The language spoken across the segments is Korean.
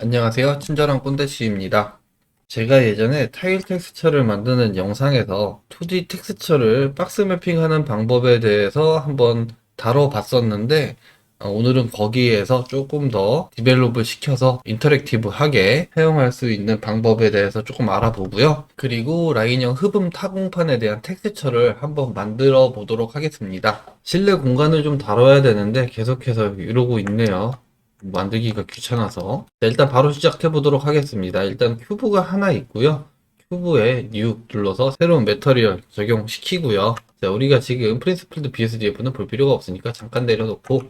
안녕하세요. 친절한 꼰대씨입니다. 제가 예전에 타일 텍스처를 만드는 영상에서 2D 텍스처를 박스 매핑하는 방법에 대해서 한번 다뤄봤었는데 오늘은 거기에서 조금 더 디벨롭을 시켜서 인터랙티브하게 사용할 수 있는 방법에 대해서 조금 알아보고요. 그리고 라인형 흡음 타공판에 대한 텍스처를 한번 만들어 보도록 하겠습니다. 실내 공간을 좀 다뤄야 되는데 계속해서 이러고 있네요. 만들기가 귀찮아서. 자, 일단 바로 시작해 보도록 하겠습니다. 일단 큐브가 하나 있고요. 큐브에 뉴 눌러서 새로운 매터리얼 적용시키고요. 자, 우리가 지금 프린스플드 BSDF는 볼 필요가 없으니까 잠깐 내려놓고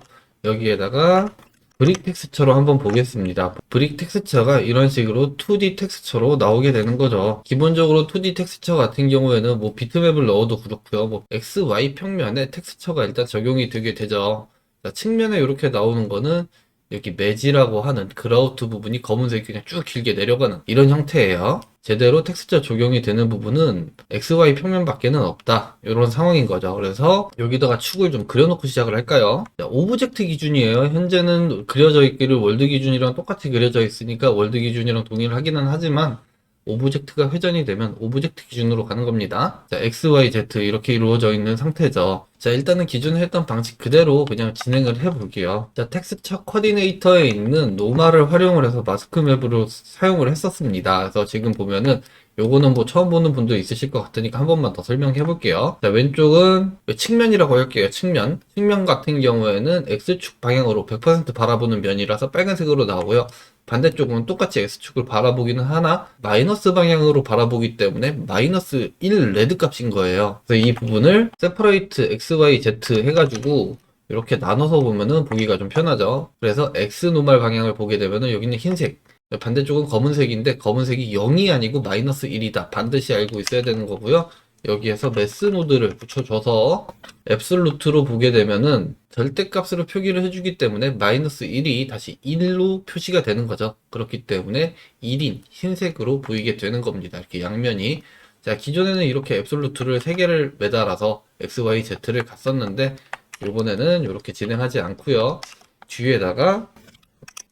여기에다가 브릭 텍스처로 한번 보겠습니다. 브릭 텍스처가 이런 식으로 2D 텍스처로 나오게 되는 거죠. 기본적으로 2D 텍스처 같은 경우에는 뭐 비트맵을 넣어도 그렇고요. 뭐 XY 평면에 텍스처가 일단 적용이 되게 되죠. 자, 측면에 이렇게 나오는 거는 여기 매지라고 하는 그라우트 부분이 검은색이 그냥 쭉 길게 내려가는 이런 형태예요. 제대로 텍스처 적용이 되는 부분은 XY 평면밖에는 없다. 이런 상황인 거죠. 그래서 여기다가 축을 좀 그려놓고 시작을 할까요? 자, 오브젝트 기준이에요. 현재는 그려져 있기를 월드 기준이랑 똑같이 그려져 있으니까 월드 기준이랑 동일을 하기는 하지만 오브젝트가 회전이 되면 오브젝트 기준으로 가는 겁니다. 자, X, Y, Z 이렇게 이루어져 있는 상태죠. 자, 일단은 기존에 했던 방식 그대로 그냥 진행을 해 볼게요. 자, 텍스처 코디네이터에 있는 노마를 활용을 해서 마스크 맵으로 사용을 했었습니다. 그래서 지금 보면은 요거는 뭐 처음 보는 분도 있으실 것 같으니까 한 번만 더 설명해 볼게요. 자, 왼쪽은 측면이라고 할게요. 측면. 측면 같은 경우에는 X축 방향으로 100% 바라보는 면이라서 빨간색으로 나오고요. 반대쪽은 똑같이 X축을 바라보기는 하나 마이너스 방향으로 바라보기 때문에 마이너스 1 레드 값인 거예요. 그래서 이 부분을 세퍼레이트 XYZ 해가지고 이렇게 나눠서 보면은 보기가 좀 편하죠. 그래서 X 노말 방향을 보게 되면은 여기는 흰색, 반대쪽은 검은색인데 검은색이 0이 아니고 마이너스 1이다. 반드시 알고 있어야 되는 거고요. 여기에서 매스 노드를 붙여줘서 앱솔루트로 보게 되면은 절대값으로 표기를 해주기 때문에 마이너스 1이 다시 1로 표시가 되는 거죠. 그렇기 때문에 1인 흰색으로 보이게 되는 겁니다. 이렇게 양면이. 자, 기존에는 이렇게 앱솔루트를 3개를 매달아서 X, Y, Z를 갔었는데 이번에는 이렇게 진행하지 않고요. 뒤에다가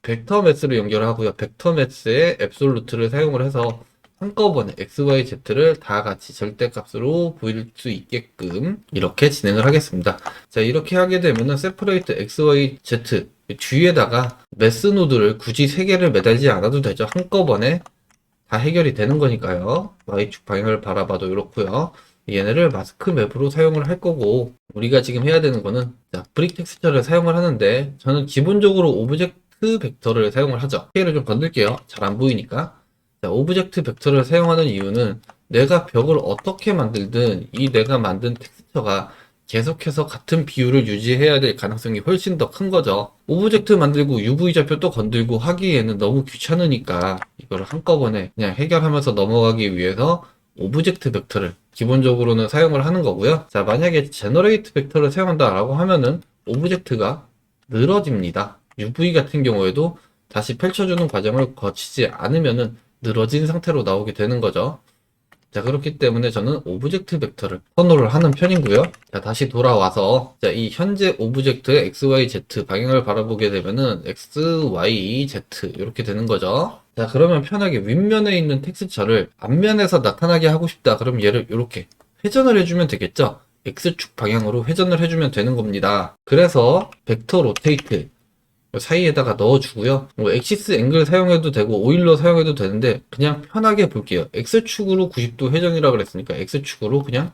벡터 매스를 연결하고요. 벡터 매스에 앱솔루트를 사용을 해서 한꺼번에 x, y, z를 다 같이 절대값으로 보일 수 있게끔 이렇게 진행을 하겠습니다. 자, 이렇게 하게 되면은 세퍼레이트 x, y, z 뒤에다가 매스 노드를 굳이 3개를 매달지 않아도 되죠. 한꺼번에 다 해결이 되는 거니까요. y축 방향을 바라봐도 이렇고요. 얘네를 마스크 맵으로 사용을 할 거고 우리가 지금 해야 되는 거는 자, 브릭 텍스처를 사용을 하는데 저는 기본적으로 오브젝트 벡터를 사용을 하죠. 스케일을 좀 건들게요. 잘 안 보이니까. 자, 오브젝트 벡터를 사용하는 이유는 내가 벽을 어떻게 만들든 이 내가 만든 텍스처가 계속해서 같은 비율을 유지해야 될 가능성이 훨씬 더 큰 거죠. 오브젝트 만들고 UV 좌표 또 건들고 하기에는 너무 귀찮으니까 이걸 한꺼번에 그냥 해결하면서 넘어가기 위해서 오브젝트 벡터를 기본적으로는 사용을 하는 거고요. 자, 만약에 제너레이트 벡터를 사용한다라고 하면은 오브젝트가 늘어집니다. UV 같은 경우에도 다시 펼쳐주는 과정을 거치지 않으면은 늘어진 상태로 나오게 되는 거죠. 자, 그렇기 때문에 저는 오브젝트 벡터를 선호를 하는 편이고요. 자, 다시 돌아와서 자, 이 현재 오브젝트의 XYZ 방향을 바라보게 되면은 XYZ 이렇게 되는 거죠. 자, 그러면 편하게 윗면에 있는 텍스처를 앞면에서 나타나게 하고 싶다. 그럼 얘를 이렇게 회전을 해주면 되겠죠? X축 방향으로 회전을 해주면 되는 겁니다. 그래서 벡터 로테이트 사이에다가 넣어주고요. 뭐 엑시스 앵글 사용해도 되고 오일러 사용해도 되는데 그냥 편하게 볼게요. X축으로 90도 회전이라 그랬으니까 X축으로 그냥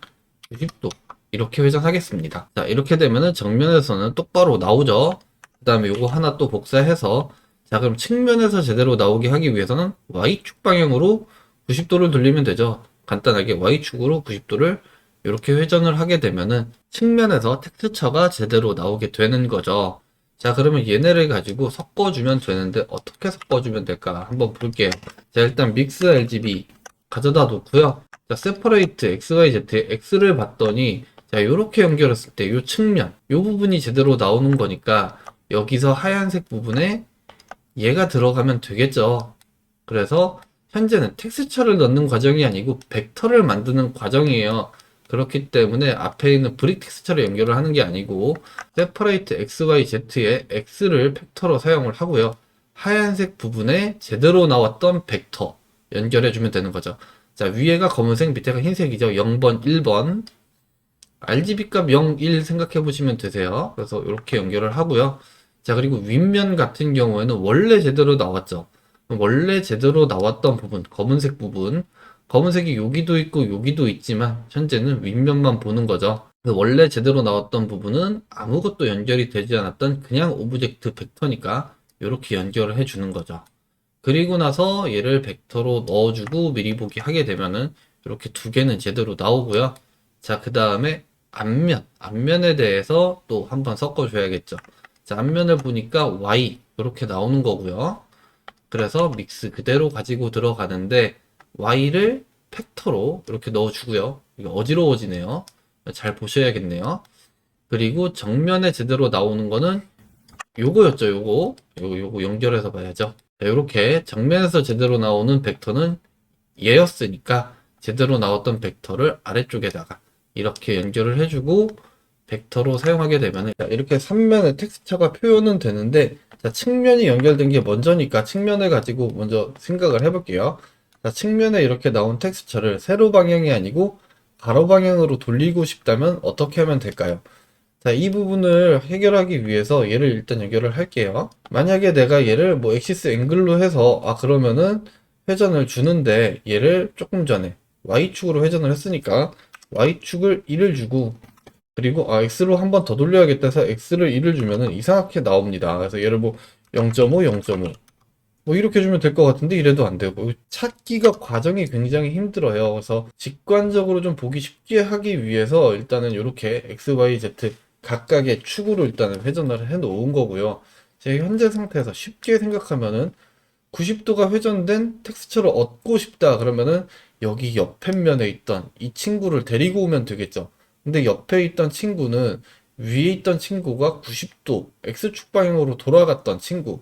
90도 이렇게 회전하겠습니다. 자, 이렇게 되면은 정면에서는 똑바로 나오죠. 그 다음에 요거 하나 또 복사해서 자, 그럼 측면에서 제대로 나오게 하기 위해서는 Y축 방향으로 90도를 돌리면 되죠. 간단하게 Y축으로 90도를 이렇게 회전을 하게 되면은 측면에서 텍스처가 제대로 나오게 되는 거죠. 자, 그러면 얘네를 가지고 섞어주면 되는데 어떻게 섞어주면 될까 한번 볼게요. 자, 일단 믹스 RGB 가져다 놓고요. 자, 세퍼레이트 XYZ에 X를 봤더니 자, 요렇게 연결했을 때 요 측면 요 부분이 제대로 나오는 거니까 여기서 하얀색 부분에 얘가 들어가면 되겠죠. 그래서 현재는 텍스처를 넣는 과정이 아니고 벡터를 만드는 과정이에요. 그렇기 때문에 앞에 있는 브릭 텍스처를 연결을 하는 게 아니고 세퍼레이트 XYZ에 X를 팩터로 사용을 하고요. 하얀색 부분에 제대로 나왔던 벡터 연결해주면 되는 거죠. 자, 위에가 검은색, 밑에가 흰색이죠. 0번, 1번. RGB 값 0, 1 생각해 보시면 되세요. 그래서 이렇게 연결을 하고요. 자, 그리고 윗면 같은 경우에는 원래 제대로 나왔죠. 원래 제대로 나왔던 부분, 검은색 부분. 검은색이 여기도 있고 여기도 있지만 현재는 윗면만 보는 거죠. 원래 제대로 나왔던 부분은 아무것도 연결이 되지 않았던 그냥 오브젝트 벡터니까 이렇게 연결을 해주는 거죠. 그리고 나서 얘를 벡터로 넣어주고 미리 보기 하게 되면은 이렇게 두 개는 제대로 나오고요. 자, 그 다음에 앞면에 대해서 또 한번 섞어줘야겠죠. 자, 앞면을 보니까 Y 이렇게 나오는 거고요. 그래서 믹스 그대로 가지고 들어가는데 Y를 팩터로 이렇게 넣어주고요. 이거 어지러워지네요. 잘 보셔야겠네요. 그리고 정면에 제대로 나오는 거는 요거였죠. 요거 연결해서 봐야죠. 자, 이렇게 정면에서 제대로 나오는 벡터는 얘였으니까 제대로 나왔던 벡터를 아래쪽에다가 이렇게 연결을 해주고 벡터로 사용하게 되면 이렇게 3면의 텍스처가 표현은 되는데, 자, 측면이 연결된 게 먼저니까 측면을 가지고 먼저 생각을 해볼게요. 자, 측면에 이렇게 나온 텍스처를 세로 방향이 아니고 가로 방향으로 돌리고 싶다면 어떻게 하면 될까요? 자, 이 부분을 해결하기 위해서 얘를 일단 연결을 할게요. 만약에 내가 얘를 뭐 엑시스 앵글로 해서 그러면은 회전을 주는데 얘를 조금 전에 Y축으로 회전을 했으니까 Y축을 1을 주고, 그리고 X로 한 번 더 돌려야겠다 해서 X를 1을 주면은 이상하게 나옵니다. 그래서 얘를 뭐 0.5, 0.5 뭐 이렇게 주면 될 것 같은데 이래도 안 되고, 찾기가 과정이 굉장히 힘들어요. 그래서 직관적으로 좀 보기 쉽게 하기 위해서 일단은 이렇게 X, Y, Z 각각의 축으로 일단은 회전을 해 놓은 거고요. 제 현재 상태에서 쉽게 생각하면은 90도가 회전된 텍스처를 얻고 싶다 그러면은 여기 옆에 면에 있던 이 친구를 데리고 오면 되겠죠. 근데 옆에 있던 친구는 위에 있던 친구가 90도 X축 방향으로 돌아갔던 친구,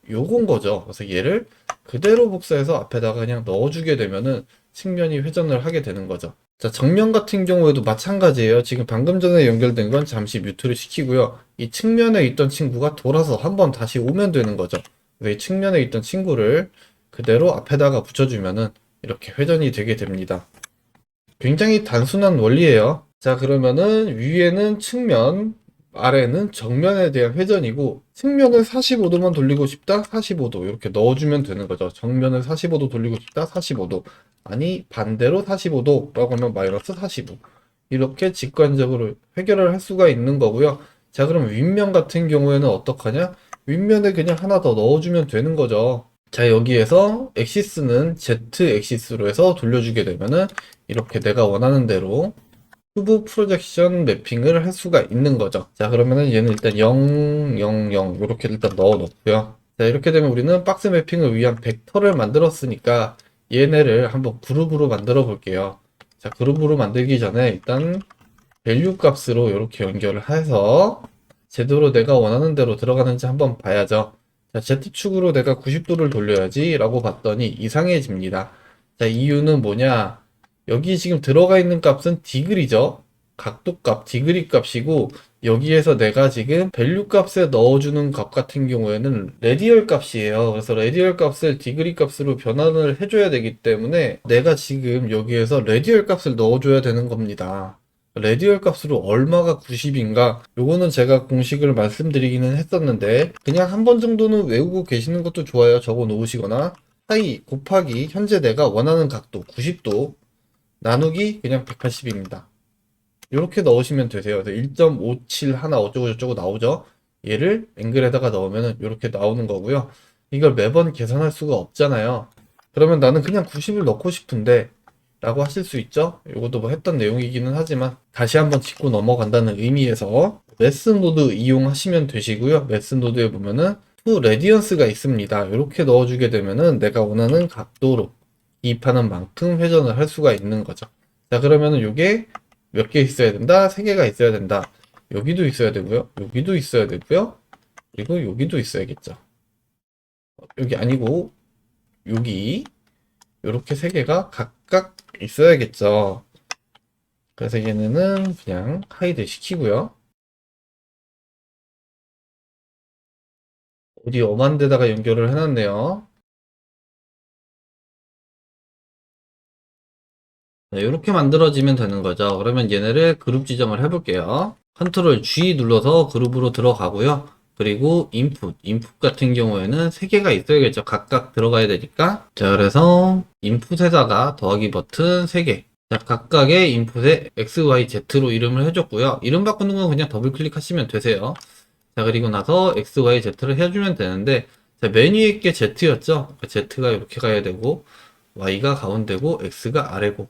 요건 거죠. 그래서 얘를 그대로 복사해서 앞에다가 그냥 넣어주게 되면은 측면이 회전을 하게 되는 거죠. 자, 정면 같은 경우에도 마찬가지예요. 지금 방금 전에 연결된 건 잠시 뮤트를 시키고요. 이 측면에 있던 친구가 돌아서 한번 다시 오면 되는 거죠. 그래서 이 측면에 있던 친구를 그대로 앞에다가 붙여주면은 이렇게 회전이 되게 됩니다. 굉장히 단순한 원리예요. 자, 그러면은 위에는 측면, 아래는 정면에 대한 회전이고, 측면을 45도만 돌리고 싶다? 45도 이렇게 넣어주면 되는 거죠. 정면을 45도 돌리고 싶다? 45도. 아니, 반대로 45도라고 하면 마이너스 45. 이렇게 직관적으로 해결을 할 수가 있는 거고요. 자, 그럼 윗면 같은 경우에는 어떡하냐? 윗면에 그냥 하나 더 넣어주면 되는 거죠. 자, 여기에서 엑시스는 Z 엑시스로 해서 돌려주게 되면은 이렇게 내가 원하는 대로 큐브 프로젝션 매핑을 할 수가 있는 거죠. 자, 그러면은 얘는 일단 0, 0, 0 이렇게 일단 넣어 놓고요. 자, 이렇게 되면 우리는 박스 매핑을 위한 벡터를 만들었으니까 얘네를 한번 그룹으로 만들어 볼게요. 자, 그룹으로 만들기 전에 일단 밸류 값으로 이렇게 연결을 해서 제대로 내가 원하는 대로 들어가는지 한번 봐야죠. 자, Z축으로 내가 90도를 돌려야지 라고 봤더니 이상해집니다. 자, 이유는 뭐냐? 여기 지금 들어가 있는 값은 디그리죠. 각도 값, 디그리 값이고, 여기에서 내가 지금 밸류 값에 넣어주는 값 같은 경우에는 레디얼 값이에요. 그래서 레디얼 값을 디그리 값으로 변환을 해줘야 되기 때문에 내가 지금 여기에서 레디얼 값을 넣어줘야 되는 겁니다. 레디얼 값으로 얼마가 90인가? 요거는 제가 공식을 말씀드리기는 했었는데 그냥 한 번 정도는 외우고 계시는 것도 좋아요. 적어 놓으시거나 파이 곱하기 현재 내가 원하는 각도 90도 나누기 그냥 180입니다. 이렇게 넣으시면 되세요. 1.57 하나 어쩌고저쩌고 나오죠. 얘를 앵글에다가 넣으면 이렇게 나오는 거고요. 이걸 매번 계산할 수가 없잖아요. 그러면 나는 그냥 90을 넣고 싶은데 라고 하실 수 있죠. 이것도 뭐 했던 내용이기는 하지만 다시 한번 짚고 넘어간다는 의미에서 매스 노드 이용하시면 되시고요. 매스 노드에 보면은 투 레디언스가 있습니다. 이렇게 넣어주게 되면은 내가 원하는 각도로 기입하는 만큼 회전을 할 수가 있는 거죠. 자, 그러면은 이게 몇 개 있어야 된다? 3개가 있어야 된다. 여기도 있어야 되고요. 여기도 있어야 되고요. 그리고 여기도 있어야겠죠. 여기 아니고 여기 이렇게 3개가 각각 있어야겠죠. 그래서 얘네는 그냥 하이드 시키고요. 어디 엄한 데다가 연결을 해놨네요. 네, 이렇게 만들어지면 되는 거죠. 그러면 얘네를 그룹 지정을 해볼게요. 컨트롤 G 눌러서 그룹으로 들어가고요. 그리고 인풋 같은 경우에는 3개가 있어야겠죠. 각각 들어가야 되니까. 자, 그래서 인풋에다가 더하기 버튼 3개. 자, 각각의 인풋에 X, Y, Z로 이름을 해줬고요. 이름 바꾸는 건 그냥 더블 클릭하시면 되세요. 자, 그리고 나서 X, Y, Z를 해주면 되는데, 자, 메뉴에 있게 Z였죠. Z가 이렇게 가야 되고, Y가 가운데고, X가 아래고,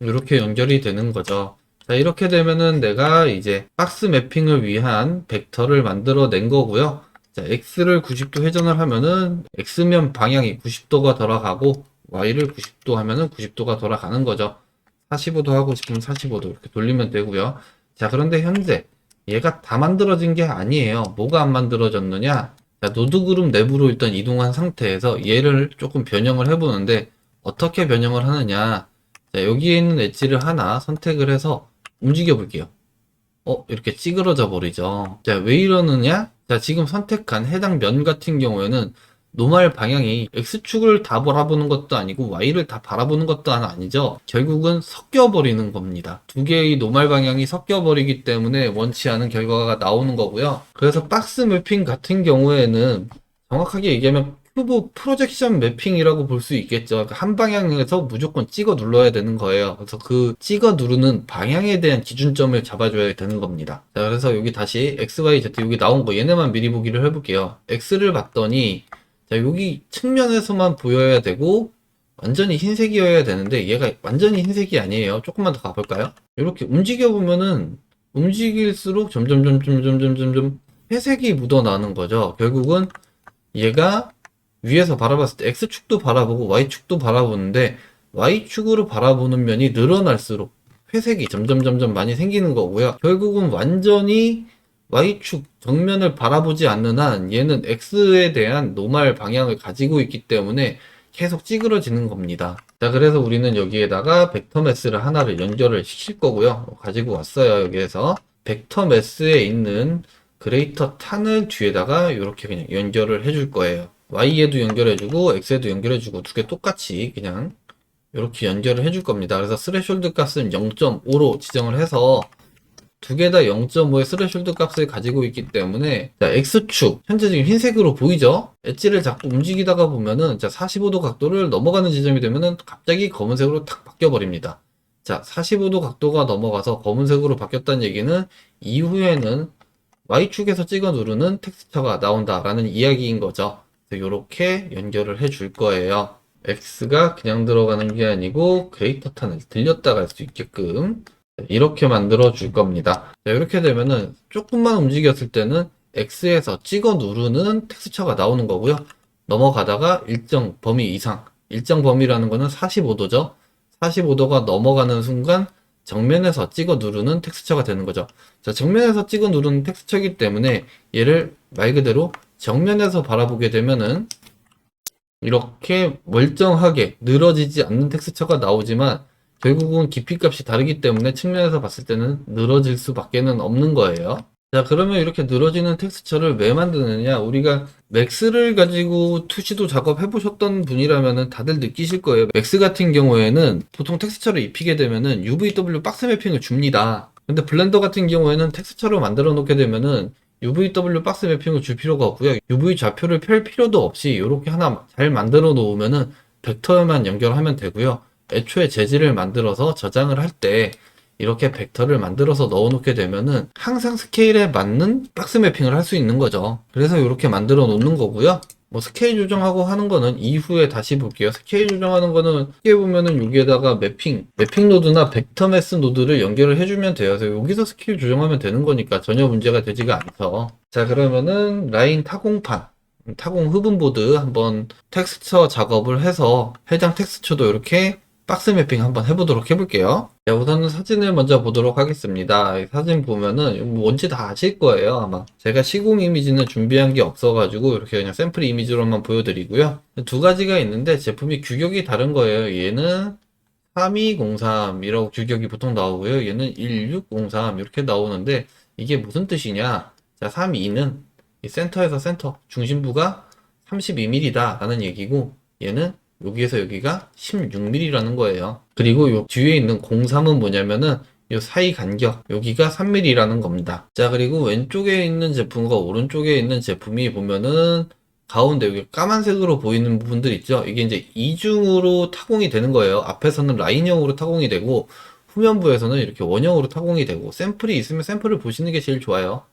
이렇게 연결이 되는 거죠. 자, 이렇게 되면은 내가 이제 박스 매핑을 위한 벡터를 만들어 낸 거고요. 자, X를 90도 회전을 하면은 X면 방향이 90도가 돌아가고 Y를 90도 하면은 90도가 돌아가는 거죠. 45도 하고 싶으면 45도 이렇게 돌리면 되고요. 자, 그런데 현재 얘가 다 만들어진 게 아니에요. 뭐가 안 만들어졌느냐? 자, 노드 그룹 내부로 일단 이동한 상태에서 얘를 조금 변형을 해보는데 어떻게 변형을 하느냐? 자, 여기에 있는 엣지를 하나 선택을 해서 움직여 볼게요. 이렇게 찌그러져 버리죠. 자, 왜 이러느냐? 자, 지금 선택한 해당 면 같은 경우에는 노말 방향이 X축을 다 바라보는 것도 아니고 Y를 다 바라보는 것도 아니죠. 결국은 섞여 버리는 겁니다. 두 개의 노말 방향이 섞여 버리기 때문에 원치 않은 결과가 나오는 거고요. 그래서 박스 매핑 같은 경우에는 정확하게 얘기하면 큐브 프로젝션 매핑이라고 볼 수 있겠죠. 그러니까 한 방향에서 무조건 찍어 눌러야 되는 거예요. 그래서 그 찍어 누르는 방향에 대한 기준점을 잡아줘야 되는 겁니다. 자, 그래서 여기 다시 X, Y, Z 여기 나온 거 얘네만 미리 보기를 해볼게요. X를 봤더니 자, 여기 측면에서만 보여야 되고 완전히 흰색이어야 되는데 얘가 완전히 흰색이 아니에요. 조금만 더 가볼까요? 이렇게 움직여 보면은 움직일수록 점점 회색이 묻어나는 거죠. 결국은 얘가 위에서 바라봤을 때 X축도 바라보고 Y축도 바라보는데 Y축으로 바라보는 면이 늘어날수록 회색이 점점 많이 생기는 거고요. 결국은 완전히 Y축 정면을 바라보지 않는 한 얘는 X에 대한 노말 방향을 가지고 있기 때문에 계속 찌그러지는 겁니다. 자, 그래서 우리는 여기에다가 벡터 매스를 하나를 연결을 시킬 거고요. 가지고 왔어요. 여기에서 벡터 매스에 있는 그레이터 탄을 뒤에다가 이렇게 그냥 연결을 해줄 거예요. Y에도 연결해주고 X에도 연결해주고 두 개 똑같이 그냥 이렇게 연결을 해줄 겁니다. 그래서 스레숄드 값은 0.5로 지정을 해서 두 개 다 0.5의 스레숄드 값을 가지고 있기 때문에 자, X축 현재 지금 흰색으로 보이죠? 엣지를 자꾸 움직이다가 보면은 자, 45도 각도를 넘어가는 지점이 되면은 갑자기 검은색으로 탁 바뀌어 버립니다. 자, 45도 각도가 넘어가서 검은색으로 바뀌었다는 얘기는 이후에는 Y축에서 찍어 누르는 텍스처가 나온다라는 이야기인 거죠. 이렇게 연결을 해 줄 거예요. X가 그냥 들어가는 게 아니고 그레이터 탄을 들렸다 갈 수 있게끔 이렇게 만들어 줄 겁니다. 자, 이렇게 되면은 조금만 움직였을 때는 X에서 찍어 누르는 텍스처가 나오는 거고요. 넘어가다가 일정 범위 이상, 일정 범위라는 거는 45도죠. 45도가 넘어가는 순간 정면에서 찍어 누르는 텍스처가 되는 거죠. 자, 정면에서 찍어 누르는 텍스처이기 때문에 얘를 말 그대로 정면에서 바라보게 되면은 이렇게 멀쩡하게 늘어지지 않는 텍스처가 나오지만 결국은 깊이 값이 다르기 때문에 측면에서 봤을 때는 늘어질 수밖에는 없는 거예요. 자, 그러면 이렇게 늘어지는 텍스처를 왜 만드느냐? 우리가 맥스를 가지고 투시도 작업 해보셨던 분이라면 다들 느끼실 거예요. 맥스 같은 경우에는 보통 텍스처를 입히게 되면은 UVW 박스 매핑을 줍니다. 근데 블렌더 같은 경우에는 텍스처로 만들어 놓게 되면은 UVW 박스 매핑을 줄 필요가 없고요. UV 좌표를 펼 필요도 없이 이렇게 하나 잘 만들어 놓으면은 벡터에만 연결하면 되고요. 애초에 재질을 만들어서 저장을 할 때 이렇게 벡터를 만들어서 넣어 놓게 되면은 항상 스케일에 맞는 박스 매핑을 할 수 있는 거죠. 그래서 이렇게 만들어 놓는 거고요. 뭐 스케일 조정하고 하는 거는 이후에 다시 볼게요. 스케일 조정하는 거는 쉽게 보면은 여기에다가 매핑 노드나 벡터 매스 노드를 연결을 해주면 돼요. 그래서 여기서 스케일 조정하면 되는 거니까 전혀 문제가 되지가 않죠. 자, 그러면은 라인 타공판 타공 흡음보드 한번 텍스처 작업을 해서 해당 텍스처도 이렇게 박스 매핑 한번 해보도록 해볼게요. 자, 우선은 사진을 먼저 보도록 하겠습니다. 이 사진 보면은 뭔지 다 아실 거예요, 아마. 제가 시공 이미지는 준비한 게 없어가지고 이렇게 그냥 샘플 이미지로만 보여드리고요. 두 가지가 있는데 제품이 규격이 다른 거예요. 얘는 3203이라고 규격이 보통 나오고요. 얘는 1603 이렇게 나오는데 이게 무슨 뜻이냐? 자, 32는 이 센터에서 센터 중심부가 32mm다 라는 얘기고, 얘는 여기에서 여기가 16mm라는 거예요. 그리고 요 뒤에 있는 03은 뭐냐면은 요 사이 간격, 여기가 3mm라는 겁니다. 자, 그리고 왼쪽에 있는 제품과 오른쪽에 있는 제품이 보면은 가운데 여기 까만색으로 보이는 부분들 있죠? 이게 이제 이중으로 타공이 되는 거예요. 앞에서는 라인형으로 타공이 되고, 후면부에서는 이렇게 원형으로 타공이 되고, 샘플이 있으면 샘플을 보시는 게 제일 좋아요.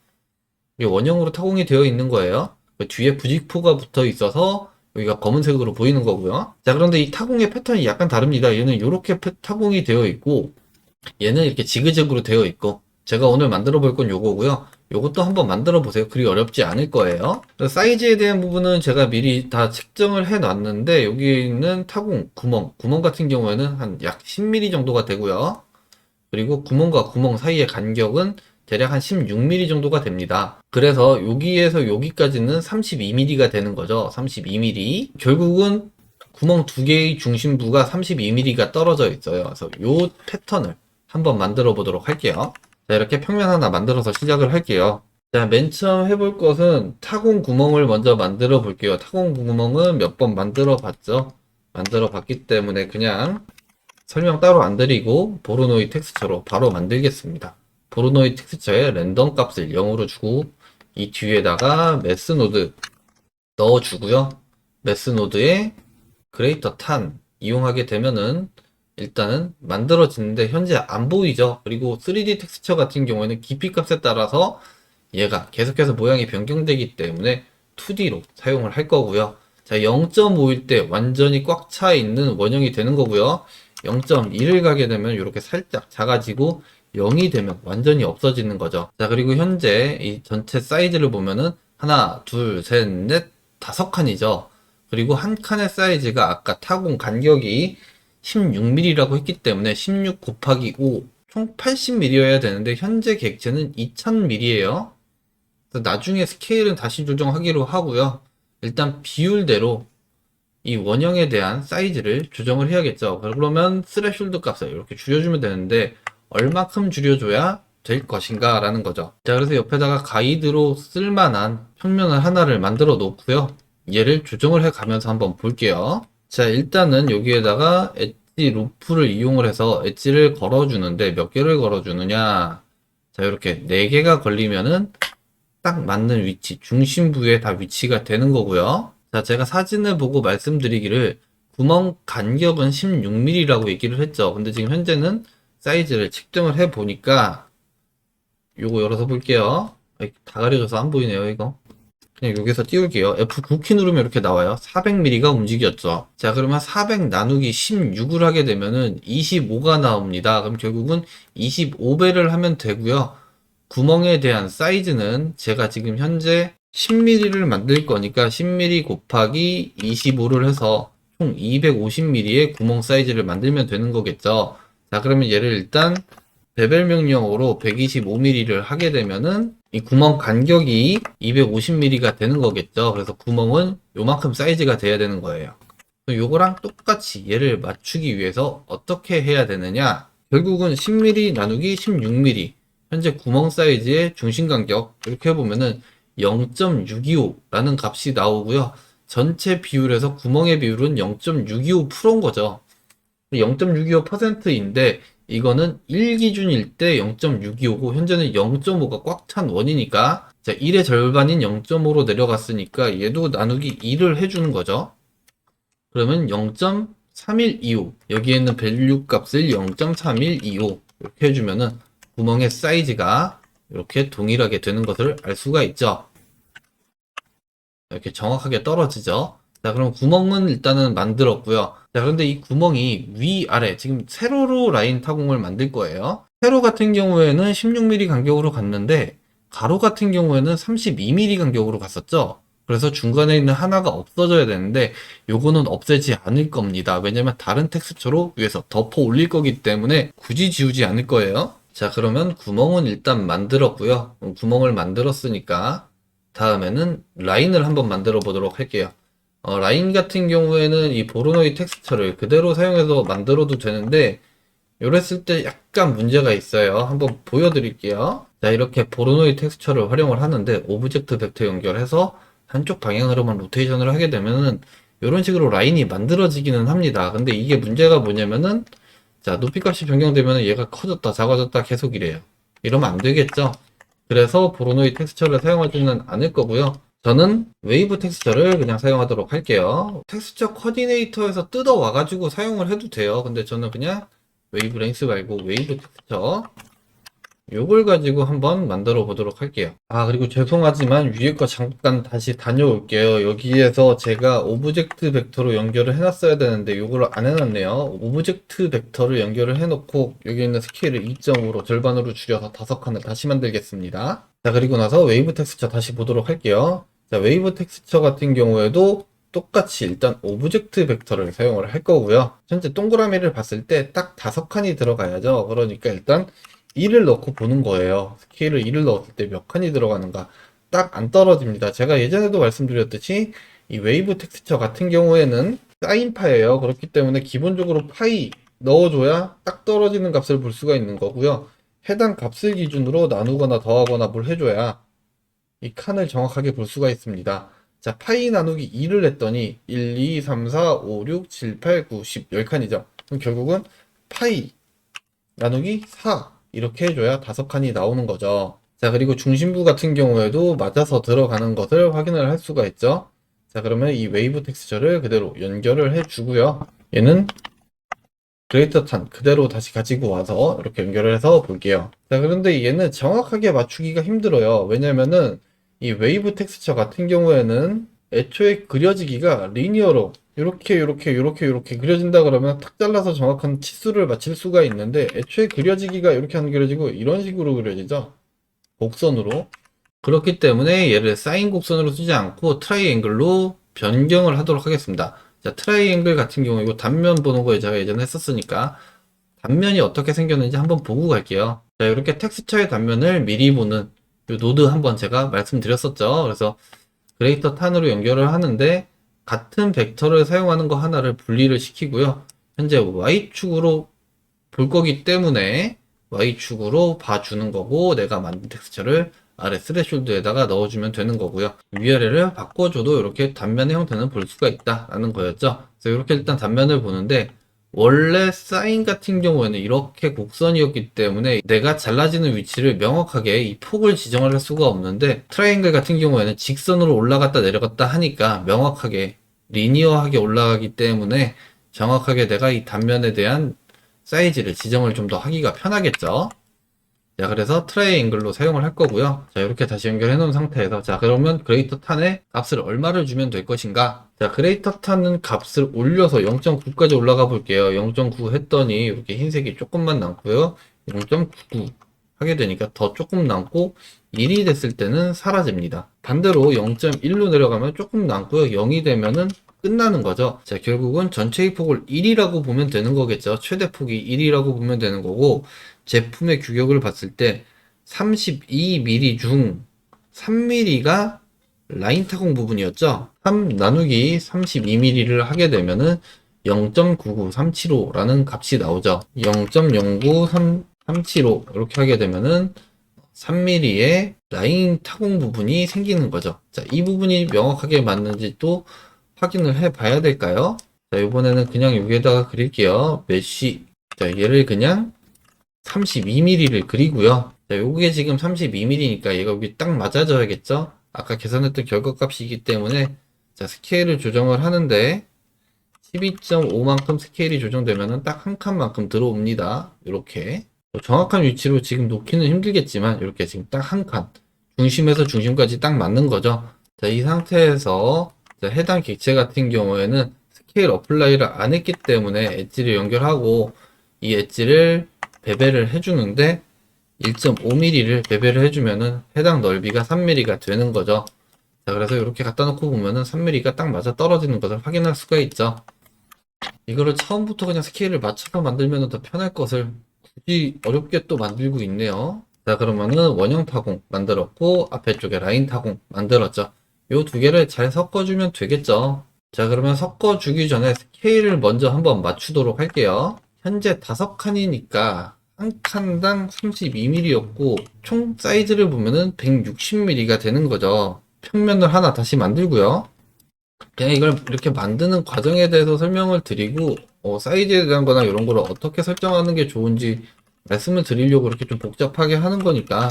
이게 원형으로 타공이 되어 있는 거예요. 그 뒤에 부직포가 붙어 있어서 여기가 검은색으로 보이는 거고요. 자, 그런데 이 타공의 패턴이 약간 다릅니다. 얘는 이렇게 타공이 되어 있고, 얘는 이렇게 지그재그로 되어 있고, 제가 오늘 만들어 볼 건 요거고요. 요것도 한번 만들어 보세요. 그리 어렵지 않을 거예요. 사이즈에 대한 부분은 제가 미리 다 측정을 해 놨는데, 여기 있는 타공 구멍 같은 경우에는 한 약 10mm 정도가 되고요. 그리고 구멍과 구멍 사이의 간격은 대략 한 16mm 정도가 됩니다. 그래서 여기에서 여기까지는 32mm가 되는 거죠. 32mm. 결국은 구멍 두 개의 중심부가 32mm가 떨어져 있어요. 그래서 이 패턴을 한번 만들어 보도록 할게요. 자, 이렇게 평면 하나 만들어서 시작을 할게요. 자, 맨 처음 해볼 것은 타공 구멍을 먼저 만들어 볼게요. 타공 구멍은 몇 번 만들어 봤죠. 만들어 봤기 때문에 그냥 설명 따로 안 드리고 보로노이 텍스처로 바로 만들겠습니다. 보로노이 텍스처에 랜덤 값을 0으로 주고, 이 뒤에다가 매스 노드 넣어주고요. 매스 노드에 그레이터 탄 이용하게 되면은 일단은 만들어지는데 현재 안 보이죠. 그리고 3D 텍스처 같은 경우에는 깊이 값에 따라서 얘가 계속해서 모양이 변경되기 때문에 2D로 사용을 할 거고요. 자, 0.5일 때 완전히 꽉 차 있는 원형이 되는 거고요. 0.1을 가게 되면 이렇게 살짝 작아지고 0이 되면 완전히 없어지는 거죠. 자, 그리고 현재 이 전체 사이즈를 보면은 하나, 둘, 셋, 넷, 5칸이죠. 그리고 한 칸의 사이즈가 아까 타공 간격이 16mm라고 했기 때문에 16 곱하기 5, 총 80mm여야 되는데 현재 객체는 2000mm예요. 나중에 스케일은 다시 조정하기로 하고요. 일단 비율대로 이 원형에 대한 사이즈를 조정을 해야겠죠. 그러면 스레숄드 값을 이렇게 줄여주면 되는데 얼마큼 줄여줘야 될 것인가 라는 거죠. 자, 그래서 옆에다가 가이드로 쓸만한 평면을 하나를 만들어 놓고요. 얘를 조정을 해 가면서 한번 볼게요. 자, 일단은 여기에다가 엣지 루프를 이용을 해서 엣지를 걸어주는데 몇 개를 걸어주느냐. 자, 이렇게 4개가 걸리면은 딱 맞는 위치, 중심부에 다 위치가 되는 거고요. 자, 제가 사진을 보고 말씀드리기를 구멍 간격은 16mm라고 얘기를 했죠. 근데 지금 현재는 사이즈를 측정을 해 보니까 요거 열어서 볼게요. 다 가려져서 안 보이네요, 이거. 그냥 여기서 띄울게요. F9키 누르면 이렇게 나와요. 400mm가 움직였죠. 자, 그러면 400 나누기 16을 하게 되면은 25가 나옵니다. 그럼 결국은 25배를 하면 되고요. 구멍에 대한 사이즈는 제가 지금 현재 10mm를 만들 거니까 10mm 곱하기 25를 해서 총 250mm의 구멍 사이즈를 만들면 되는 거겠죠. 자, 그러면 얘를 일단 베벨 명령어로 125mm를 하게 되면은 이 구멍 간격이 250mm가 되는 거겠죠. 그래서 구멍은 요만큼 사이즈가 돼야 되는 거예요. 요거랑 똑같이 얘를 맞추기 위해서 어떻게 해야 되느냐? 결국은 10mm 나누기 16mm. 현재 구멍 사이즈의 중심 간격 이렇게 해보면은 0.625라는 값이 나오고요. 전체 비율에서 구멍의 비율은 0.625%인 거죠. 0.625%인데 이거는 1 기준일 때 0.625고 현재는 0.5가 꽉 찬 원이니까 자, 1의 절반인 0.5로 내려갔으니까 얘도 나누기 2를 해주는 거죠. 그러면 0.3125 여기에 있는 밸류 값을 0.3125 이렇게 해주면은 구멍의 사이즈가 이렇게 동일하게 되는 것을 알 수가 있죠. 이렇게 정확하게 떨어지죠. 자, 그럼 구멍은 일단은 만들었고요. 자, 그런데 이 구멍이 위아래 지금 세로로 라인 타공을 만들 거예요. 세로 같은 경우에는 16mm 간격으로 갔는데 가로 같은 경우에는 32mm 간격으로 갔었죠. 그래서 중간에 있는 하나가 없어져야 되는데 요거는 없애지 않을 겁니다. 왜냐면 다른 텍스처로 위에서 덮어 올릴 거기 때문에 굳이 지우지 않을 거예요. 자, 그러면 구멍은 일단 만들었고요. 구멍을 만들었으니까 다음에는 라인을 한번 만들어 보도록 할게요. 라인 같은 경우에는 이 보로노이 텍스처를 그대로 사용해서 만들어도 되는데 요랬을 때 약간 문제가 있어요. 한번 보여드릴게요. 자, 이렇게 보로노이 텍스처를 활용을 하는데 오브젝트 벡터 연결해서 한쪽 방향으로만 로테이션을 하게 되면은 이런 식으로 라인이 만들어지기는 합니다. 근데 이게 문제가 뭐냐면은 자, 높이 값이 변경되면 얘가 커졌다, 작아졌다 계속 이래요. 이러면 안 되겠죠? 그래서 보로노이 텍스처를 사용하지는 않을 거고요. 저는 웨이브 텍스처를 그냥 사용하도록 할게요. 텍스처 코디네이터에서 뜯어와가지고 사용을 해도 돼요. 근데 저는 그냥 웨이브 랭스 말고 웨이브 텍스처 요걸 가지고 한번 만들어 보도록 할게요. 아, 그리고 죄송하지만 위에 거 잠깐 다시 다녀올게요. 여기에서 제가 오브젝트 벡터로 연결을 해놨어야 되는데 요걸 안 해놨네요. 오브젝트 벡터를 연결을 해놓고 여기 있는 스케일을 2.5로 절반으로 줄여서 5칸을 다시 만들겠습니다. 자, 그리고 나서 웨이브 텍스처 다시 보도록 할게요. 자, 웨이브 텍스처 같은 경우에도 똑같이 일단 오브젝트 벡터를 사용을 할 거고요. 현재 동그라미를 봤을 때 딱 5칸이 들어가야죠. 그러니까 일단 1을 넣고 보는 거예요. 스케일을 1을 넣었을 때 몇 칸이 들어가는가 딱 안 떨어집니다. 제가 예전에도 말씀드렸듯이 이 웨이브 텍스처 같은 경우에는 사인파예요. 그렇기 때문에 기본적으로 파이 넣어줘야 딱 떨어지는 값을 볼 수가 있는 거고요. 해당 값을 기준으로 나누거나 더하거나 뭘 해줘야 이 칸을 정확하게 볼 수가 있습니다. 자, 파이 나누기 2를 했더니 1, 2, 3, 4, 5, 6, 7, 8, 9, 10, 10칸이죠. 그럼 결국은 파이 나누기 4 이렇게 해줘야 5칸이 나오는 거죠. 자, 그리고 중심부 같은 경우에도 맞아서 들어가는 것을 확인을 할 수가 있죠. 자, 그러면 이 웨이브 텍스처를 그대로 연결을 해주고요. 얘는 그레이터 탄 그대로 다시 가지고 와서 이렇게 연결을 해서 볼게요. 자, 그런데 얘는 정확하게 맞추기가 힘들어요. 왜냐면은 이 웨이브 텍스처 같은 경우에는 애초에 그려지기가 리니어로 이렇게 그려진다 그러면 탁 잘라서 정확한 치수를 맞출 수가 있는데 애초에 그려지기가 이렇게 안 그려지고 이런 식으로 그려지죠. 곡선으로. 그렇기 때문에 얘를 사인 곡선으로 쓰지 않고 트라이앵글로 변경을 하도록 하겠습니다. 자, 트라이앵글 같은 경우 이거 단면 보는 거 제가 예전에 했었으니까 단면이 어떻게 생겼는지 한번 보고 갈게요. 자, 이렇게 텍스처의 단면을 미리 보는 이 노드 한번 제가 말씀드렸었죠. 그래서 그레이터 탄으로 연결을 하는데 같은 벡터를 사용하는 거 하나를 분리를 시키고요. 현재 Y축으로 볼 거기 때문에 Y축으로 봐주는 거고 내가 만든 텍스처를 아래 스레숄드에다가 넣어주면 되는 거고요. 위아래를 바꿔줘도 이렇게 단면의 형태는 볼 수가 있다라는 거였죠. 그래서 이렇게 일단 단면을 보는데 원래 사인 같은 경우에는 이렇게 곡선이었기 때문에 내가 잘라지는 위치를 명확하게 이 폭을 지정을 할 수가 없는데 트라이앵글 같은 경우에는 직선으로 올라갔다 내려갔다 하니까 명확하게 리니어하게 올라가기 때문에 정확하게 내가 이 단면에 대한 사이즈를 지정을 좀 더 하기가 편하겠죠. 자, 그래서 트라이앵글로 사용을 할 거고요. 자, 이렇게 다시 연결해 놓은 상태에서 자, 그러면 그레이터 탄에 값을 얼마를 주면 될 것인가? 자, 그레이터 탄은 값을 올려서 0.9까지 올라가 볼게요. 0.9 했더니 이렇게 흰색이 조금만 남고요. 0.99 하게 되니까 더 조금 남고 1이 됐을 때는 사라집니다. 반대로 0.1로 내려가면 조금 남고요. 0이 되면은 끝나는 거죠. 자, 결국은 전체의 폭을 1이라고 보면 되는 거겠죠. 최대 폭이 1이라고 보면 되는 거고 제품의 규격을 봤을 때 32mm 중 3mm가 라인 타공 부분이었죠. 3 나누기 32mm를 하게 되면은 0.99375라는 값이 나오죠. 0.09375 이렇게 하게 되면은 3mm의 라인 타공 부분이 생기는 거죠. 자, 이 부분이 명확하게 맞는지 또 확인을 해 봐야 될까요? 자, 이번에는 그냥 여기에다가 그릴게요. 메쉬. 자, 얘를 그냥 32mm를 그리고요. 자, 요게 지금 32mm니까 얘가 여기 딱 맞아져야겠죠? 아까 계산했던 결과값이기 때문에 자, 스케일을 조정을 하는데 12.5만큼 스케일이 조정되면은 딱 한 칸만큼 들어옵니다. 이렇게 정확한 위치로 지금 놓기는 힘들겠지만 이렇게 지금 딱 한 칸 중심에서 중심까지 딱 맞는 거죠. 자, 이 상태에서 자, 해당 객체 같은 경우에는 스케일 어플라이를 안 했기 때문에 엣지를 연결하고 이 엣지를 배배를 해주는데 1.5mm를 배배를 해주면은 해당 넓이가 3mm가 되는 거죠. 자, 그래서 이렇게 갖다 놓고 보면은 3mm가 딱 맞아 떨어지는 것을 확인할 수가 있죠. 이거를 처음부터 그냥 스케일을 맞춰서 만들면 더 편할 것을 굳이 어렵게 또 만들고 있네요. 자, 그러면은 원형 타공 만들었고 앞에 쪽에 라인 타공 만들었죠. 요 두 개를 잘 섞어주면 되겠죠. 자, 그러면 섞어주기 전에 스케일을 먼저 한번 맞추도록 할게요. 현재 5칸이니까 한 칸당 32mm였고 총 사이즈를 보면은 160mm가 되는 거죠. 평면을 하나 다시 만들고요. 그냥 이걸 이렇게 만드는 과정에 대해서 설명을 드리고 사이즈에 대한 거나 이런 거를 어떻게 설정하는 게 좋은지 말씀을 드리려고 이렇게 좀 복잡하게 하는 거니까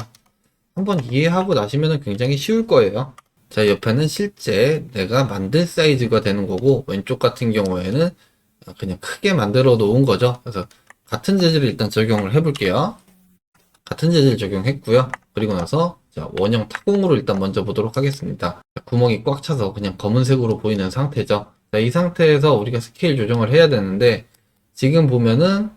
한번 이해하고 나시면 굉장히 쉬울 거예요. 자, 옆에는 실제 내가 만들 사이즈가 되는 거고, 왼쪽 같은 경우에는 그냥 크게 만들어 놓은 거죠. 그래서 같은 재질을 일단 적용을 해 볼게요. 같은 재질 적용했고요. 그리고 나서 자, 원형 타공으로 일단 먼저 보도록 하겠습니다. 자, 구멍이 꽉 차서 그냥 검은색으로 보이는 상태죠. 자, 이 상태에서 우리가 스케일 조정을 해야 되는데, 지금 보면은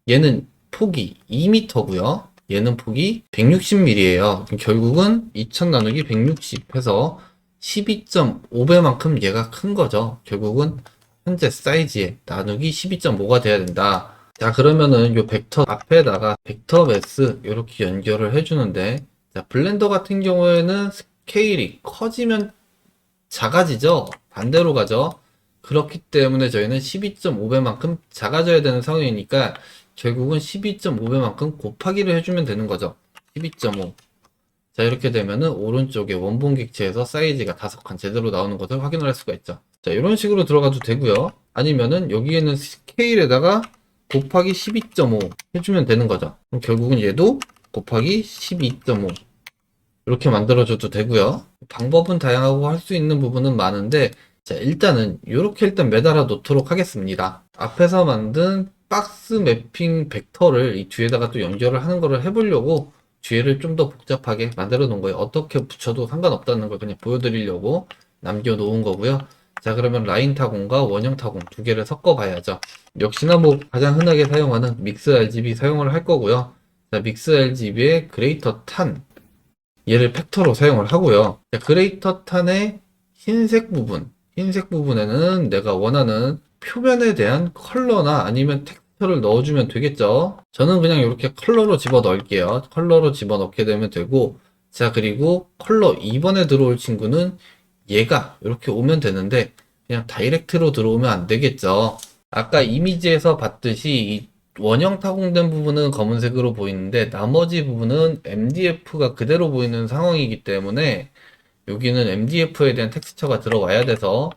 얘는 폭이 2m고요. 얘는 폭이 160mm예요. 결국은 2000 나누기 160 해서 12.5배만큼 얘가 큰 거죠. 결국은 현재 사이즈에 나누기 12.5가 돼야 된다. 자, 그러면은 요 벡터 앞에다가 벡터 매스 이렇게 연결을 해주는데, 자, 블렌더 같은 경우에는 스케일이 커지면 작아지죠. 반대로 가죠. 그렇기 때문에 저희는 12.5배만큼 작아져야 되는 상황이니까 결국은 12.5배만큼 곱하기를 해주면 되는 거죠. 12.5. 자, 이렇게 되면은 오른쪽에 원본 객체에서 사이즈가 5칸 제대로 나오는 것을 확인을 할 수가 있죠. 자, 이런 식으로 들어가도 되고요. 아니면은 여기에는 스케일에다가 곱하기 12.5 해주면 되는 거죠. 그럼 결국은 얘도 곱하기 12.5 이렇게 만들어줘도 되고요. 방법은 다양하고 할 수 있는 부분은 많은데, 자, 일단은 이렇게 일단 매달아 놓도록 하겠습니다. 앞에서 만든 박스 매핑 벡터를 이 뒤에다가 또 연결을 하는 거를 해보려고 뒤에를 좀 더 복잡하게 만들어 놓은 거예요. 어떻게 붙여도 상관없다는 걸 그냥 보여드리려고 남겨 놓은 거고요. 자, 그러면 라인 타공과 원형 타공 두 개를 섞어 봐야죠. 역시나 뭐 가장 흔하게 사용하는 믹스 RGB 사용을 할 거고요. 자, 믹스 RGB의 그레이터 탄 얘를 팩터로 사용을 하고요. 자, 그레이터 탄의 흰색 부분에는 내가 원하는 표면에 대한 컬러나 아니면 텍스처를 넣어주면 되겠죠. 저는 그냥 이렇게 컬러로 집어 넣을게요. 컬러로 집어 넣게 되면 되고, 자, 그리고 컬러 2번에 들어올 친구는 얘가 이렇게 오면 되는데 그냥 다이렉트로 들어오면 안 되겠죠. 아까 이미지에서 봤듯이 이 원형 타공된 부분은 검은색으로 보이는데 나머지 부분은 MDF가 그대로 보이는 상황이기 때문에 여기는 MDF에 대한 텍스처가 들어와야 돼서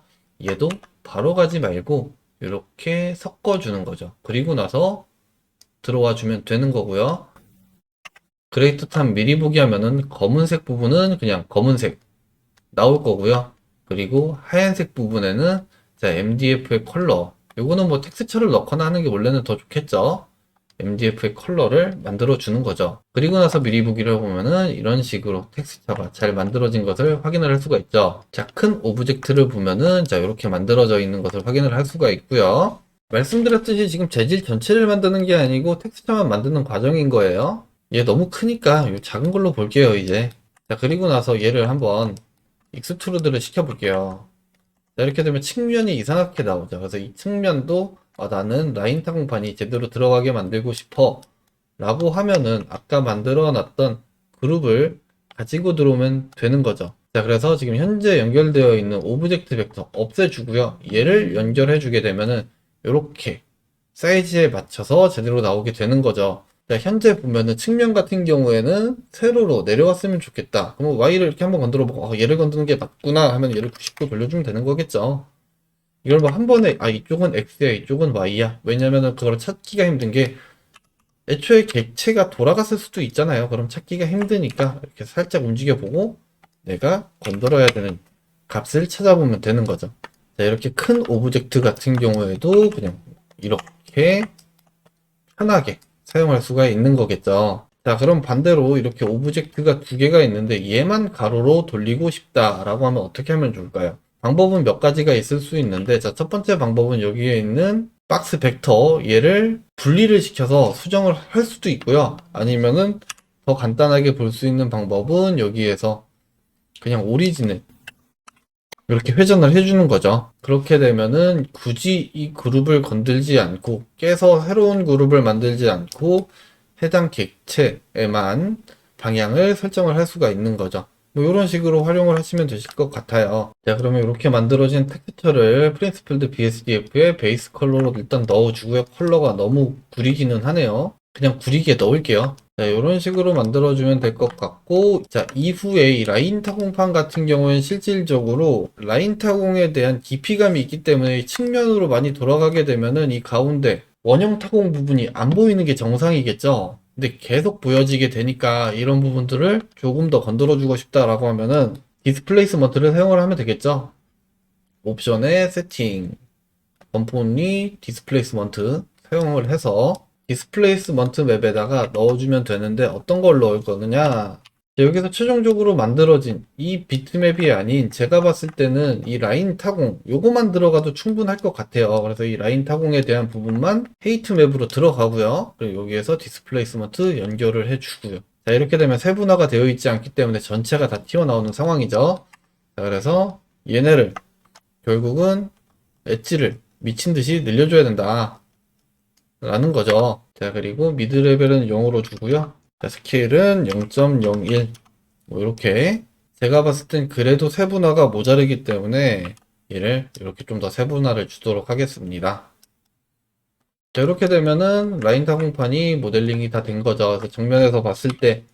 얘도 바로 가지 말고 이렇게 섞어주는 거죠. 그리고 나서 들어와 주면 되는 거고요. 그레이터 탑 미리 보기 하면은 검은색 부분은 그냥 검은색 나올 거고요. 그리고 하얀색 부분에는 자, MDF의 컬러. 요거는 뭐 텍스처를 넣거나 하는 게 원래는 더 좋겠죠. MDF의 컬러를 만들어 주는 거죠. 그리고 나서 미리 보기를 보면은 이런 식으로 텍스처가 잘 만들어진 것을 확인을 할 수가 있죠. 자, 큰 오브젝트를 보면은 자, 이렇게 만들어져 있는 것을 확인을 할 수가 있고요. 말씀드렸듯이 지금 재질 전체를 만드는 게 아니고 텍스처만 만드는 과정인 거예요. 얘 너무 크니까 요 작은 걸로 볼게요, 이제. 자, 그리고 나서 얘를 한번 익스트루드를 시켜볼게요. 자, 이렇게 되면 측면이 이상하게 나오죠. 그래서 이 측면도 나는 라인 타공판이 제대로 들어가게 만들고 싶어 라고 하면은 아까 만들어 놨던 그룹을 가지고 들어오면 되는 거죠. 자, 그래서 지금 현재 연결되어 있는 오브젝트 벡터 없애주고요. 얘를 연결해 주게 되면은 이렇게 사이즈에 맞춰서 제대로 나오게 되는 거죠. 자, 현재 보면은 측면 같은 경우에는 세로로 내려왔으면 좋겠다. 그럼 Y를 이렇게 한번 건드려 보고 얘를 건드는 게 맞구나 하면 얘를 90도 돌려주면 되는 거겠죠. 이걸 뭐 한 번에 이쪽은 X야 이쪽은 Y야. 왜냐면은 그걸 찾기가 힘든 게 애초에 객체가 돌아갔을 수도 있잖아요. 그럼 찾기가 힘드니까 이렇게 살짝 움직여 보고 내가 건드려야 되는 값을 찾아보면 되는 거죠. 자, 이렇게 큰 오브젝트 같은 경우에도 그냥 이렇게 편하게 사용할 수가 있는 거겠죠. 자, 그럼 반대로 이렇게 오브젝트가 두 개가 있는데 얘만 가로로 돌리고 싶다라고 하면 어떻게 하면 좋을까요? 방법은 몇 가지가 있을 수 있는데, 자, 첫 번째 방법은 여기에 있는 박스 벡터 얘를 분리를 시켜서 수정을 할 수도 있고요. 아니면은 더 간단하게 볼 수 있는 방법은 여기에서 그냥 오리진을 이렇게 회전을 해주는 거죠. 그렇게 되면은 굳이 이 그룹을 건들지 않고 깨서 새로운 그룹을 만들지 않고 해당 객체에만 방향을 설정을 할 수가 있는 거죠. 뭐 이런 식으로 활용을 하시면 되실 것 같아요. 자, 그러면 이렇게 만들어진 텍스처를 프린스플드 BSDF에 베이스 컬러로 일단 넣어주고요. 컬러가 너무 구리기는 하네요. 그냥 구리게 넣을게요. 자, 이런 식으로 만들어주면 될 것 같고, 자, 이후에 이 라인 타공판 같은 경우에는 실질적으로 라인 타공에 대한 깊이감이 있기 때문에 측면으로 많이 돌아가게 되면은 이 가운데 원형 타공 부분이 안 보이는 게 정상이겠죠? 근데 계속 보여지게 되니까 이런 부분들을 조금 더 건드려주고 싶다라고 하면은 디스플레이스먼트를 사용을 하면 되겠죠? 옵션에 세팅, 컴포니 디스플레이스먼트 사용을 해서 디스플레이스먼트 맵에다가 넣어주면 되는데 어떤 걸 넣을 거느냐? 여기서 최종적으로 만들어진 이 비트맵이 아닌 제가 봤을 때는 이 라인 타공 요거만 들어가도 충분할 것 같아요. 그래서 이 라인 타공에 대한 부분만 헤이트 맵으로 들어가고요. 그리고 여기에서 디스플레이스먼트 연결을 해주고요. 자, 이렇게 되면 세분화가 되어 있지 않기 때문에 전체가 다 튀어나오는 상황이죠. 자, 그래서 얘네를 결국은 엣지를 미친 듯이 늘려줘야 된다 라는 거죠. 자, 그리고 미드 레벨은 0으로 주고요. 자, 스케일은 0.01 뭐 이렇게 제가 봤을 땐 그래도 세분화가 모자르기 때문에 얘를 이렇게 좀 더 세분화를 주도록 하겠습니다. 자, 이렇게 되면은 라인 타공판이 모델링이 다 된 거죠. 그래서 정면에서 봤을 때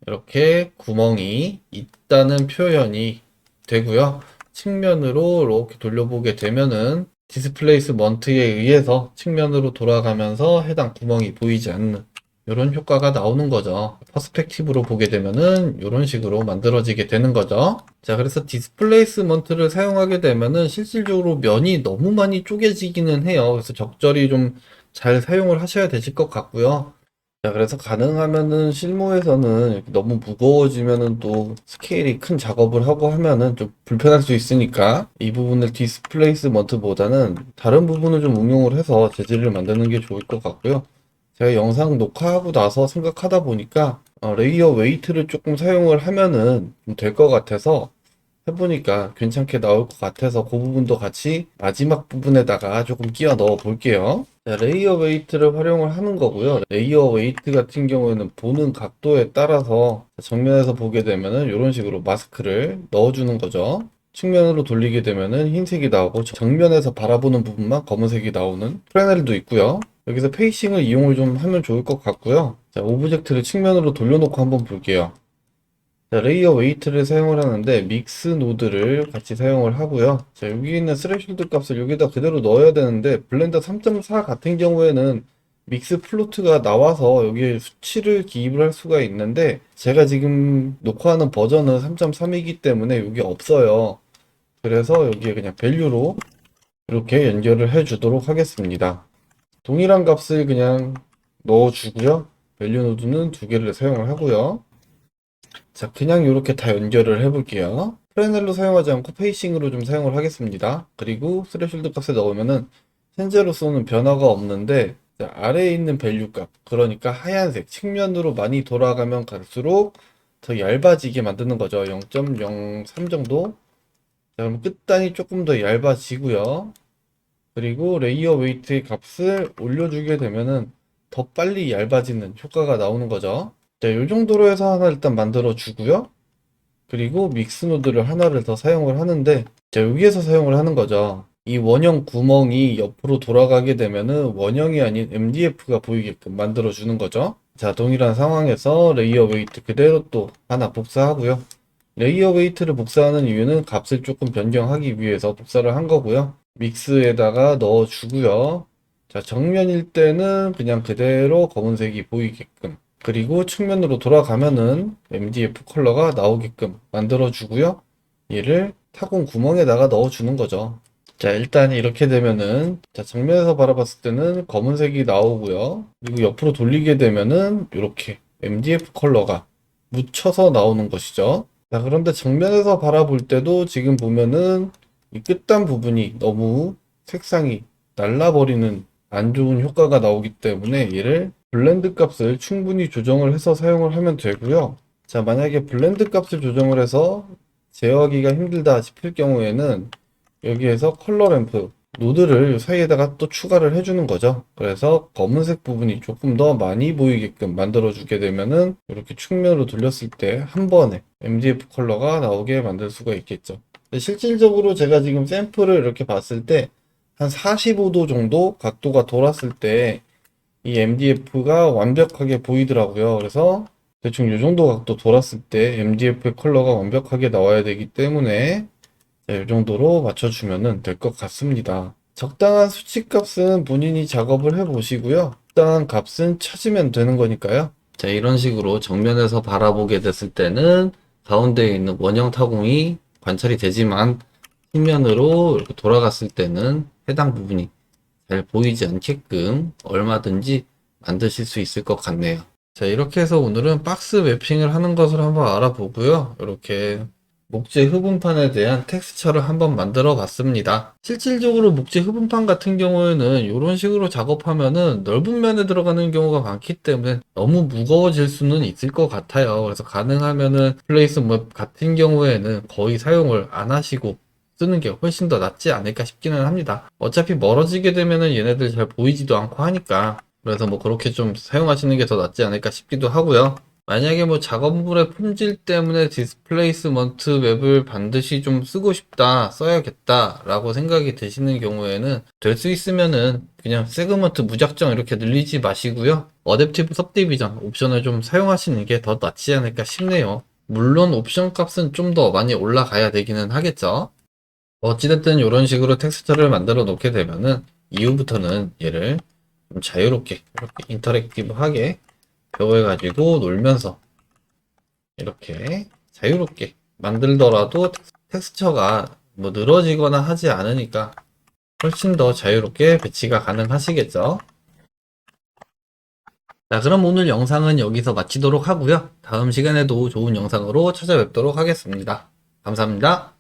이렇게 구멍이 있다는 표현이 되고요. 측면으로 이렇게 돌려보게 되면은 디스플레이스먼트에 의해서 측면으로 돌아가면서 해당 구멍이 보이지 않는 이런 효과가 나오는 거죠. 퍼스펙티브로 보게 되면은 이런 식으로 만들어지게 되는 거죠. 자, 그래서 디스플레이스먼트를 사용하게 되면은 실질적으로 면이 너무 많이 쪼개지기는 해요. 그래서 적절히 좀 잘 사용을 하셔야 되실 것 같고요. 자, 그래서 가능하면은 실무에서는 이렇게 너무 무거워지면은 또 스케일이 큰 작업을 하고 하면은 좀 불편할 수 있으니까 이 부분을 디스플레이스먼트보다는 다른 부분을 좀 응용을 해서 재질을 만드는 게 좋을 것 같고요. 제가 영상 녹화하고 나서 생각하다 보니까 레이어 웨이트를 조금 사용을 하면은 좀 될 것 같아서 해보니까 괜찮게 나올 것 같아서 그 부분도 같이 마지막 부분에다가 조금 끼워 넣어 볼게요. 자, 레이어 웨이트를 활용을 하는 거고요. 레이어 웨이트 같은 경우에는 보는 각도에 따라서 정면에서 보게 되면은 이런 식으로 마스크를 넣어주는 거죠. 측면으로 돌리게 되면은 흰색이 나오고 정면에서 바라보는 부분만 검은색이 나오는 프레넬도 있고요. 여기서 페이싱을 이용을 좀 하면 좋을 것 같고요. 자, 오브젝트를 측면으로 돌려놓고 한번 볼게요. 자, 레이어 웨이트를 사용을 하는데 믹스 노드를 같이 사용을 하고요. 자, 여기 있는 스레시홀드 값을 여기다 그대로 넣어야 되는데 블렌더 3.4 같은 경우에는 믹스 플로트가 나와서 여기에 수치를 기입을 할 수가 있는데 제가 지금 녹화하는 버전은 3.3이기 때문에 여기 없어요. 그래서 여기에 그냥 밸류로 이렇게 연결을 해 주도록 하겠습니다. 동일한 값을 그냥 넣어주고요. 밸류 노드는 두 개를 사용을 하고요. 자, 그냥 이렇게 다 연결을 해볼게요. 프레넬로 사용하지 않고 페이싱으로 좀 사용을 하겠습니다. 그리고 스레시홀드 값에 넣으면은 현재로서는 변화가 없는데 자, 아래에 있는 밸류 값, 그러니까 하얀색 측면으로 많이 돌아가면 갈수록 더 얇아지게 만드는 거죠. 0.03 정도. 자, 그럼 끝단이 조금 더 얇아지고요. 그리고 레이어 웨이트의 값을 올려주게 되면은 더 빨리 얇아지는 효과가 나오는 거죠. 자, 이 정도로 해서 하나 일단 만들어 주고요. 그리고 믹스 노드를 하나를 더 사용을 하는데, 자, 여기에서 사용을 하는 거죠. 이 원형 구멍이 옆으로 돌아가게 되면은 원형이 아닌 MDF가 보이게끔 만들어 주는 거죠. 자, 동일한 상황에서 레이어 웨이트 그대로 또 하나 복사하고요. 레이어 웨이트를 복사하는 이유는 값을 조금 변경하기 위해서 복사를 한 거고요. 믹스에다가 넣어 주고요. 자, 정면일 때는 그냥 그대로 검은색이 보이게끔, 그리고 측면으로 돌아가면은 MDF 컬러가 나오게끔 만들어 주고요. 얘를 타공 구멍에다가 넣어 주는 거죠. 자, 일단 이렇게 되면은, 자, 정면에서 바라봤을 때는 검은색이 나오고요. 그리고 옆으로 돌리게 되면은 이렇게 MDF 컬러가 묻혀서 나오는 것이죠. 자, 그런데 정면에서 바라볼 때도 지금 보면은 이 끝단 부분이 너무 색상이 날라버리는 안 좋은 효과가 나오기 때문에 얘를 블렌드 값을 충분히 조정을 해서 사용을 하면 되고요. 자, 만약에 블렌드 값을 조정을 해서 제어하기가 힘들다 싶을 경우에는 여기에서 컬러 램프 노드를 사이에다가 또 추가를 해주는 거죠. 그래서 검은색 부분이 조금 더 많이 보이게끔 만들어주게 되면은 이렇게 측면으로 돌렸을 때 한 번에 MDF 컬러가 나오게 만들 수가 있겠죠. 근데 실질적으로 제가 지금 샘플을 이렇게 봤을 때 한 45도 정도 각도가 돌았을 때 이 MDF가 완벽하게 보이더라고요. 그래서 대충 이 정도 각도 돌았을 때 MDF의 컬러가 완벽하게 나와야 되기 때문에 이 정도로 맞춰주면 될 것 같습니다. 적당한 수치값은 본인이 작업을 해 보시고요. 적당한 값은 찾으면 되는 거니까요. 자, 이런 식으로 정면에서 바라보게 됐을 때는 가운데에 있는 원형 타공이 관찰이 되지만 측면으로 이렇게 돌아갔을 때는 해당 부분이 잘 보이지 않게끔 얼마든지 만드실 수 있을 것 같네요. 자, 이렇게 해서 오늘은 박스 매핑을 하는 것을 한번 알아보고요. 이렇게 목재 흡음판에 대한 텍스처를 한번 만들어 봤습니다. 실질적으로 목재 흡음판 같은 경우에는 이런 식으로 작업하면은 넓은 면에 들어가는 경우가 많기 때문에 너무 무거워질 수는 있을 것 같아요. 그래서 가능하면은 플레이스맵 같은 경우에는 거의 사용을 안 하시고 쓰는 게 훨씬 더 낫지 않을까 싶기는 합니다. 어차피 멀어지게 되면은 얘네들 잘 보이지도 않고 하니까 그래서 뭐 그렇게 좀 사용하시는 게 더 낫지 않을까 싶기도 하고요. 만약에 뭐 작업물의 품질 때문에 디스플레이스먼트 맵을 반드시 좀 쓰고 싶다, 써야겠다 라고 생각이 드시는 경우에는 될 수 있으면은 그냥 세그먼트 무작정 이렇게 늘리지 마시고요. 어댑티브 सब디비전 옵션을 좀 사용하시는 게 더 낫지 않을까 싶네요. 물론 옵션 값은 좀 더 많이 올라가야 되기는 하겠죠. 어찌됐든 이런 식으로 텍스처를 만들어 놓게 되면은 이후부터는 얘를 좀 자유롭게 이렇게 인터랙티브하게 배워가지고 놀면서 이렇게 자유롭게 만들더라도 텍스처가 뭐 늘어지거나 하지 않으니까 훨씬 더 자유롭게 배치가 가능하시겠죠. 자, 그럼 오늘 영상은 여기서 마치도록 하고요. 다음 시간에도 좋은 영상으로 찾아뵙도록 하겠습니다. 감사합니다.